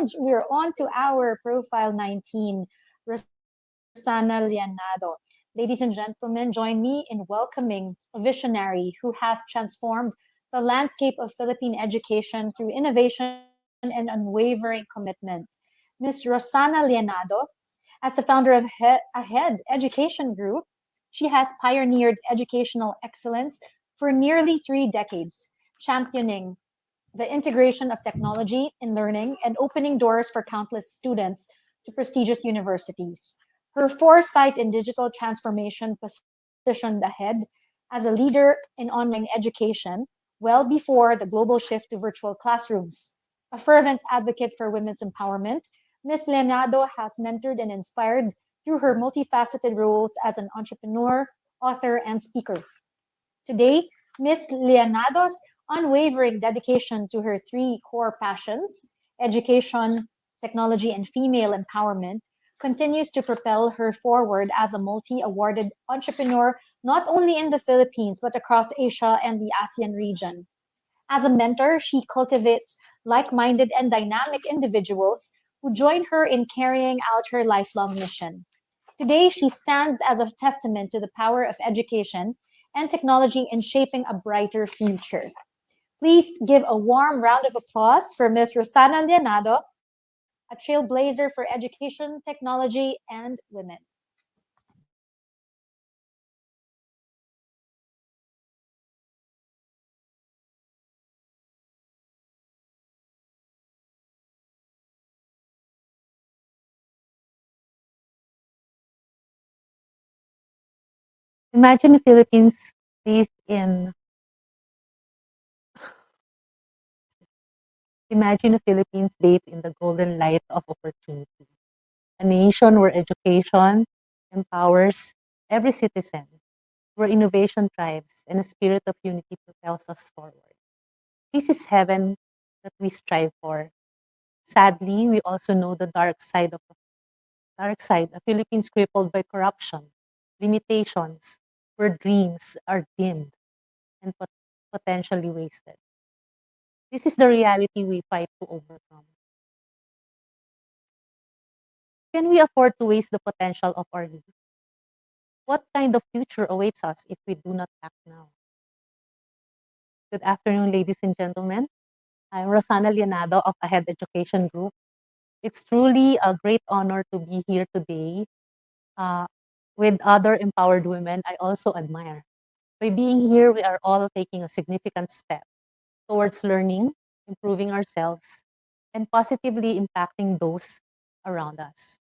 Ange, we're on to our profile 19, Rosana Lianado. Ladies and gentlemen, join me in welcoming a visionary who has transformed the landscape of Philippine education through innovation and unwavering commitment. Ms. Rosana Lianado, as the founder of Ahead Education Group, she has pioneered educational excellence for nearly 3 decades, championing the integration of technology in learning and opening doors for countless students to prestigious universities. Her foresight in digital transformation positioned Ahead as a leader in online education well before the global shift to virtual classrooms. A fervent advocate for women's empowerment, Ms. Leonardo has mentored and inspired through her multifaceted roles as an entrepreneur, author, and speaker. Today, Ms. Leonado's unwavering dedication to her three core passions, education, technology, and female empowerment, continues to propel her forward as a multi awarded entrepreneur, not only in the Philippines, but across Asia and the ASEAN region. As a mentor, she cultivates like minded and dynamic individuals who join her in carrying out her lifelong mission. Today, she stands as a testament to the power of education and technology in shaping a brighter future. Please give a warm round of applause for Ms. Rosana Leonardo, a trailblazer for education, technology, and women. Imagine the Philippines bathed in Imagine the Philippines bathed in the golden light of opportunity. A nation where education empowers every citizen, where innovation thrives and a spirit of unity propels us forward. This is heaven that we strive for. Sadly, we also know the dark side, a Philippines crippled by corruption, limitations, where dreams are dimmed and potentially wasted. This is the reality we fight to overcome. Can we afford to waste the potential of our youth? What kind of future awaits us if we do not act now? Good afternoon, ladies and gentlemen. I'm Rosana Lianado of Ahead Education Group. It's truly a great honor to be here today uh, with other empowered women I also admire. By being here, we are all taking a significant step towards learning, improving ourselves, and positively impacting those around us.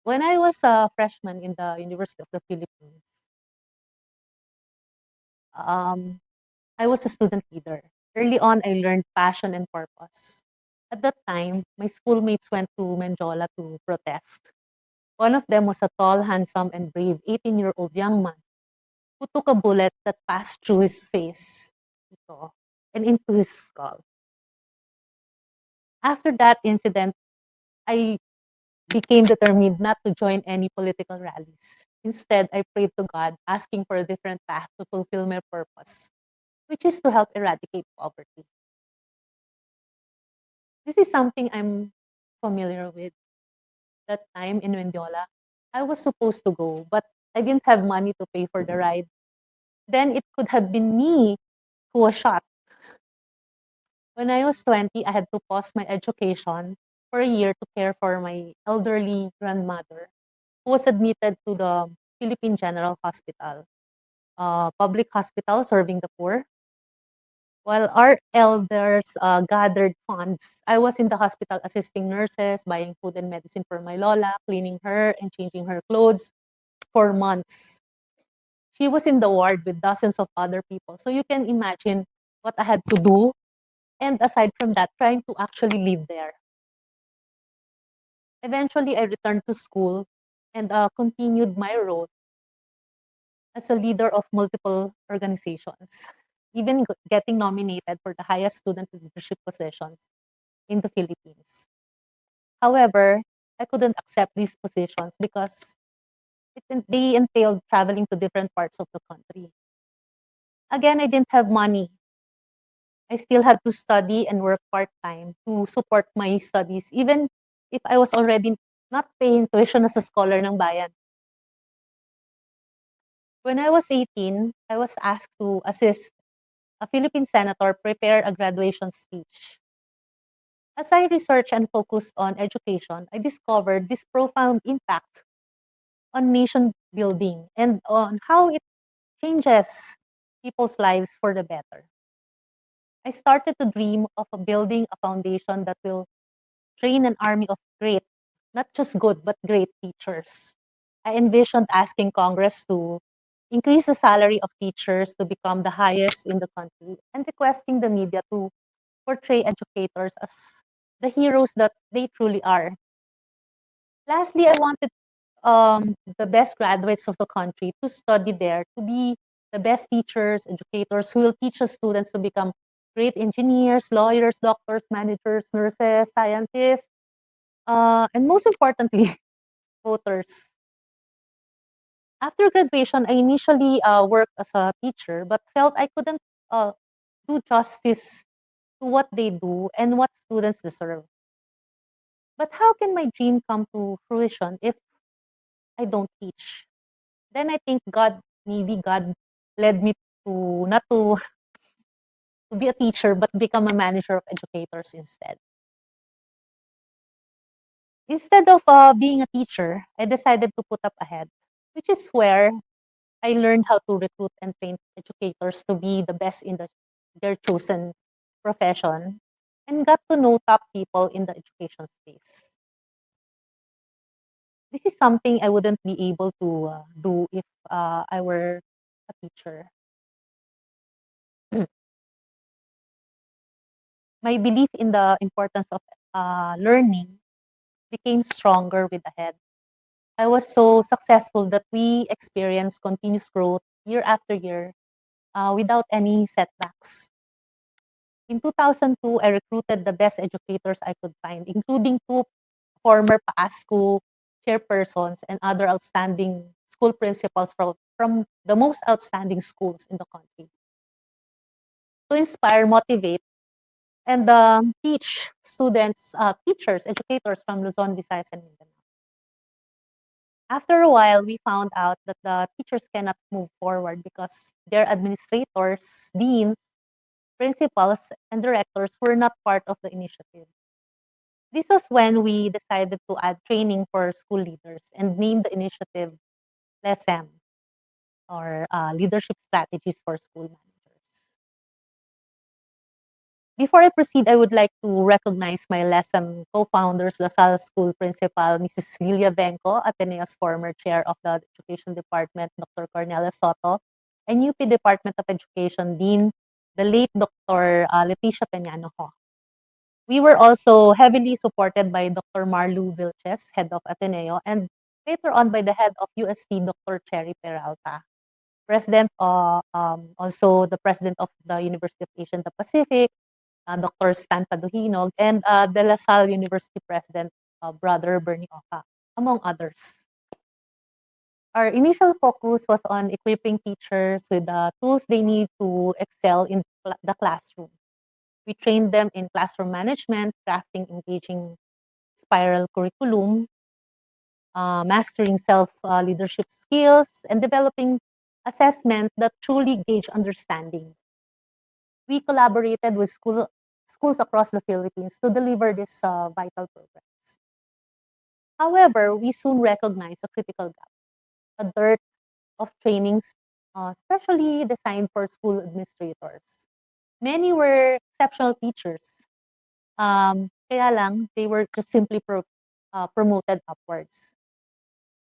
When I was a freshman in the University of the Philippines, um, I was a student leader. Early on, I learned passion and purpose. At that time, my schoolmates went to Menjola to protest. One of them was a tall, handsome, and brave 18-year-old young man who took a bullet that passed through his face ito, and into his skull. After that incident, I became determined not to join any political rallies. Instead, I prayed to God, asking for a different path to fulfill my purpose, which is to help eradicate poverty. This is something I'm familiar with. That time in Mendiola, I was supposed to go, but I didn't have money to pay for the ride. Then it could have been me who was shot. When I was 20, I had to pause my education for a year to care for my elderly grandmother who was admitted to the Philippine General Hospital, a public hospital serving the poor. While our elders gathered funds, I was in the hospital assisting nurses, buying food and medicine for my lola, cleaning her and changing her clothes for months. She was in the ward with dozens of other people. So you can imagine what I had to do. And aside from that, trying to actually live there. Eventually, I returned to school and continued my role as a leader of multiple organizations, even getting nominated for the highest student leadership positions in the Philippines. However, I couldn't accept these positions because they entailed traveling to different parts of the country. Again, I didn't have money. I still had to study and work part-time to support my studies, even if I was already not paying tuition as a scholar ng bayan. When I was 18, I was asked to assist a Philippine senator prepare a graduation speech. As I researched and focused on education, I discovered this profound impact on nation building and on how it changes people's lives for the better. I started to dream of building a foundation that will train an army of great, not just good, but great teachers. I envisioned asking Congress to increase the salary of teachers to become the highest in the country and requesting the media to portray educators as the heroes that they truly are. Lastly, I wanted the best graduates of the country to study there, to be the best teachers, educators who will teach the students to become great engineers, lawyers, doctors, managers, nurses, scientists, and most importantly, voters. After graduation, I initially worked as a teacher, but felt I couldn't uh, do justice to what they do and what students deserve. But how can my dream come to fruition if I don't teach? Then I think maybe God led me to not to, to be a teacher, but become a manager of educators instead. Instead of being a teacher, I decided to put up a head, which is where I learned how to recruit and train educators to be the best in their chosen profession and got to know top people in the education space. This is something I wouldn't be able to do if I were a teacher. My belief in the importance of learning became stronger with the head. I was so successful that we experienced continuous growth year after year without any setbacks. In 2002, I recruited the best educators I could find, including two former PASCO chairpersons and other outstanding school principals from the most outstanding schools in the country to inspire, motivate, and teach students, teachers, educators from Luzon, Visayas, and Mindanao. After a while, we found out that the teachers cannot move forward because their administrators, deans, principals, and directors were not part of the initiative. This was when we decided to add training for school leaders and name the initiative LESM, or Leadership Strategies for School Managers. Before I proceed, I would like to recognize my LESM co-founders, LaSalle School Principal, Mrs. Lilia Venco, Ateneo's former chair of the Education Department, Dr. Cornelia Soto, and UP Department of Education Dean, the late Dr. Leticia Peñano Ho. We were also heavily supported by Dr. Marlu Vilches, head of Ateneo, and later on by the head of UST, Dr. Cherry Peralta, also the president of the University of Asia and the Pacific, Dr. Stan Paduhinog, and De La Salle University President, Brother Bernie Oca, among others. Our initial focus was on equipping teachers with the tools they need to excel in the classroom. We trained them in classroom management, crafting engaging spiral curriculum, mastering self-leadership skills, and developing assessment that truly gauge understanding. We collaborated with schools across the Philippines to deliver this vital programs. However, we soon recognized a critical gap, a dearth of trainings, specially designed for school administrators. Many were exceptional teachers. Kaya lang, they were just simply promoted upwards.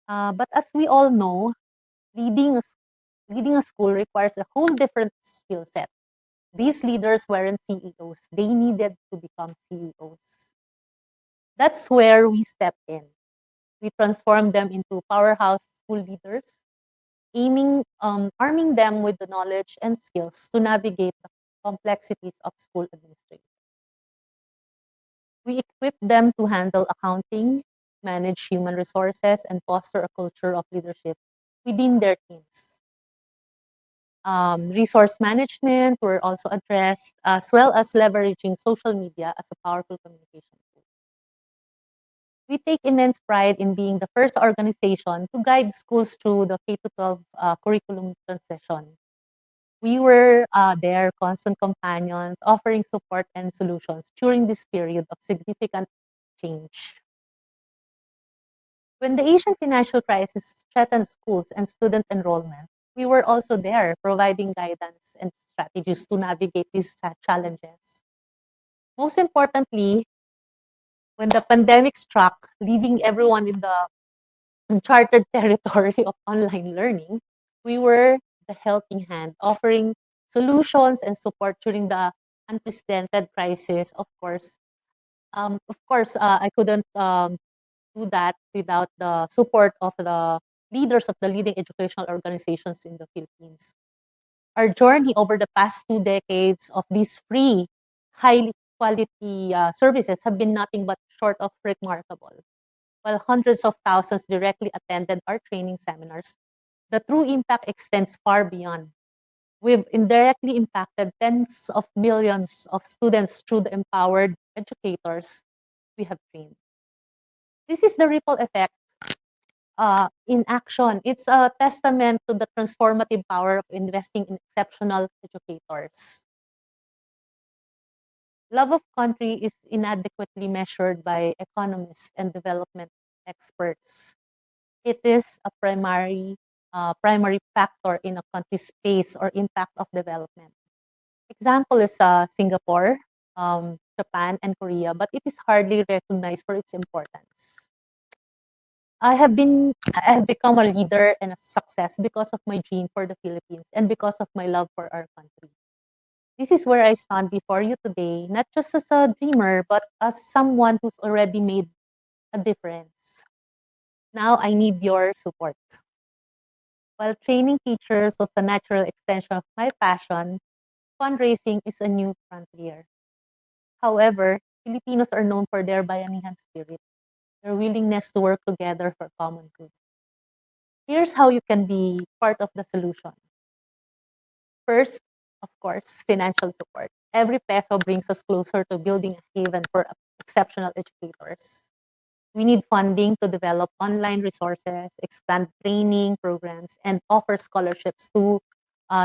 But as we all know, leading a, leading a school requires a whole different skill set. These leaders weren't CEOs. They needed to become CEOs. That's where we stepped in. We transformed them into powerhouse school leaders, arming them with the knowledge and skills to navigate the complexities of school administration. We equip them to handle accounting, manage human resources, and foster a culture of leadership within their teams. Resource management were also addressed, as well as leveraging social media as a powerful communication tool. We take immense pride in being the first organization to guide schools through the K-12 curriculum transition. We were their constant companions, offering support and solutions during this period of significant change. When the Asian financial crisis threatened schools and student enrollment, we were also there providing guidance and strategies to navigate these challenges. Most importantly, when the pandemic struck, leaving everyone in the uncharted territory of online learning, we were the helping hand, offering solutions and support during the unprecedented crisis. I couldn't do that without the support of the leaders of the leading educational organizations in the Philippines. Our journey over the past 2 decades of these free, highly quality services have been nothing but short of remarkable. While hundreds of thousands directly attended our training seminars, the true impact extends far beyond. We've indirectly impacted tens of millions of students through the empowered educators we have trained. This is the ripple effect in action. It's a testament to the transformative power of investing in exceptional educators. Love of country is inadequately measured by economists and development experts. It is a primary factor in a country's pace or impact of development. Example is Singapore, Japan, and Korea, but it is hardly recognized for its importance. I have become a leader and a success because of my dream for the Philippines and because of my love for our country. This is where I stand before you today, not just as a dreamer, but as someone who's already made a difference. Now I need your support. While training teachers was a natural extension of my passion, fundraising is a new frontier. However, Filipinos are known for their bayanihan spirit, their willingness to work together for common good. Here's how you can be part of the solution. First, of course, financial support. Every peso brings us closer to building a haven for exceptional educators. We need funding to develop online resources, expand training programs, and offer scholarships to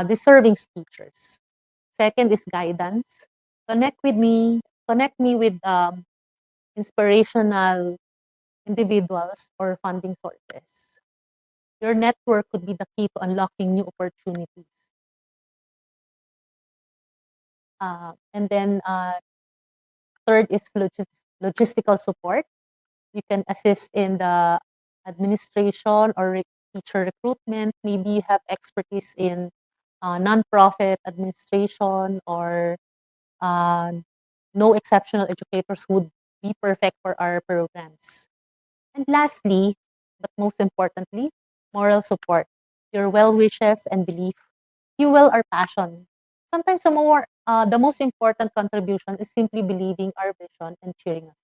deserving teachers. Second is guidance. Connect me with inspirational individuals or funding sources. Your network could be the key to unlocking new opportunities. And then third is logistical support. You can assist in the administration or teacher recruitment. Maybe you have expertise in nonprofit administration or uh, no exceptional educators would be perfect for our programs. And lastly, but most importantly, moral support. Your well wishes and belief fuel our passion. Sometimes the most important contribution is simply believing our vision and cheering us on.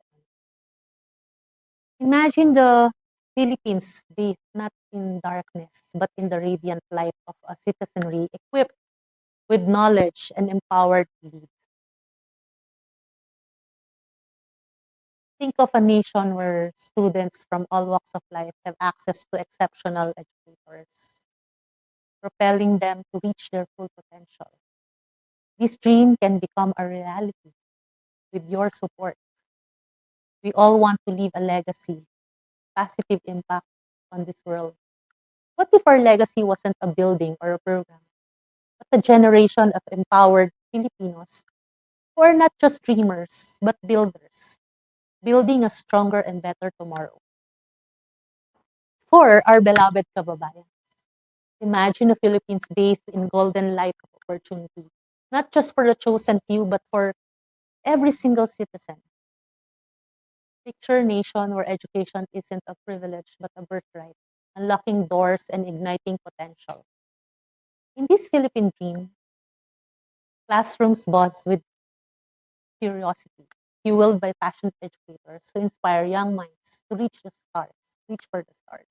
Imagine the Philippines bathed not in darkness, but in the radiant light of a citizenry equipped with knowledge and empowered to lead. Think of a nation where students from all walks of life have access to exceptional educators, propelling them to reach their full potential. This dream can become a reality with your support. We all want to leave a legacy, positive impact on this world. What if our legacy wasn't a building or a program, but a generation of empowered Filipinos who are not just dreamers, but builders, building a stronger and better tomorrow? For our beloved kababayan, imagine a Philippines bathed in golden light of opportunity, not just for the chosen few, but for every single citizen. Picture a nation where education isn't a privilege, but a birthright, unlocking doors and igniting potential. In this Philippine dream, classrooms buzz with curiosity, fueled by passionate educators who inspire young minds to reach for the stars.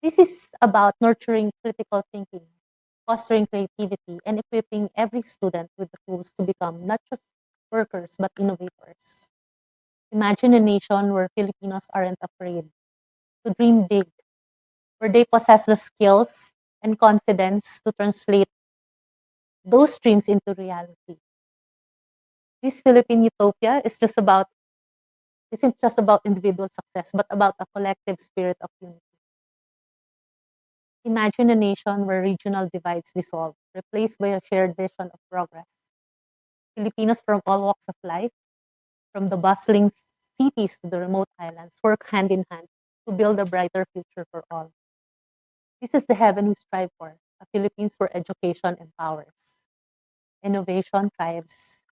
This is about nurturing critical thinking, fostering creativity, and equipping every student with the tools to become not just workers but innovators. Imagine a nation where Filipinos aren't afraid to dream big, where they possess the skills and confidence to translate those dreams into reality. This Philippine utopia isn't just about individual success, but about a collective spirit of unity. Imagine a nation where regional divides dissolve, replaced by a shared vision of progress. Filipinos from all walks of life, from the bustling cities to the remote islands, work hand in hand to build a brighter future for all. This is the heaven we strive for, a Philippines where education empowers, innovation thrives,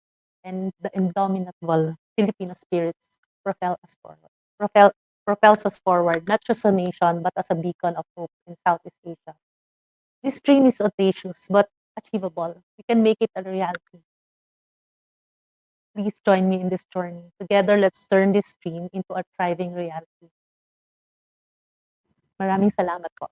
and the indomitable Filipino spirits propel us forward. Propel, propels us forward, not just a nation, but as a beacon of hope in Southeast Asia. This dream is audacious but achievable. We can make it a reality. Please join me in this journey. Together, let's turn this dream into a thriving reality. Maraming salamat po.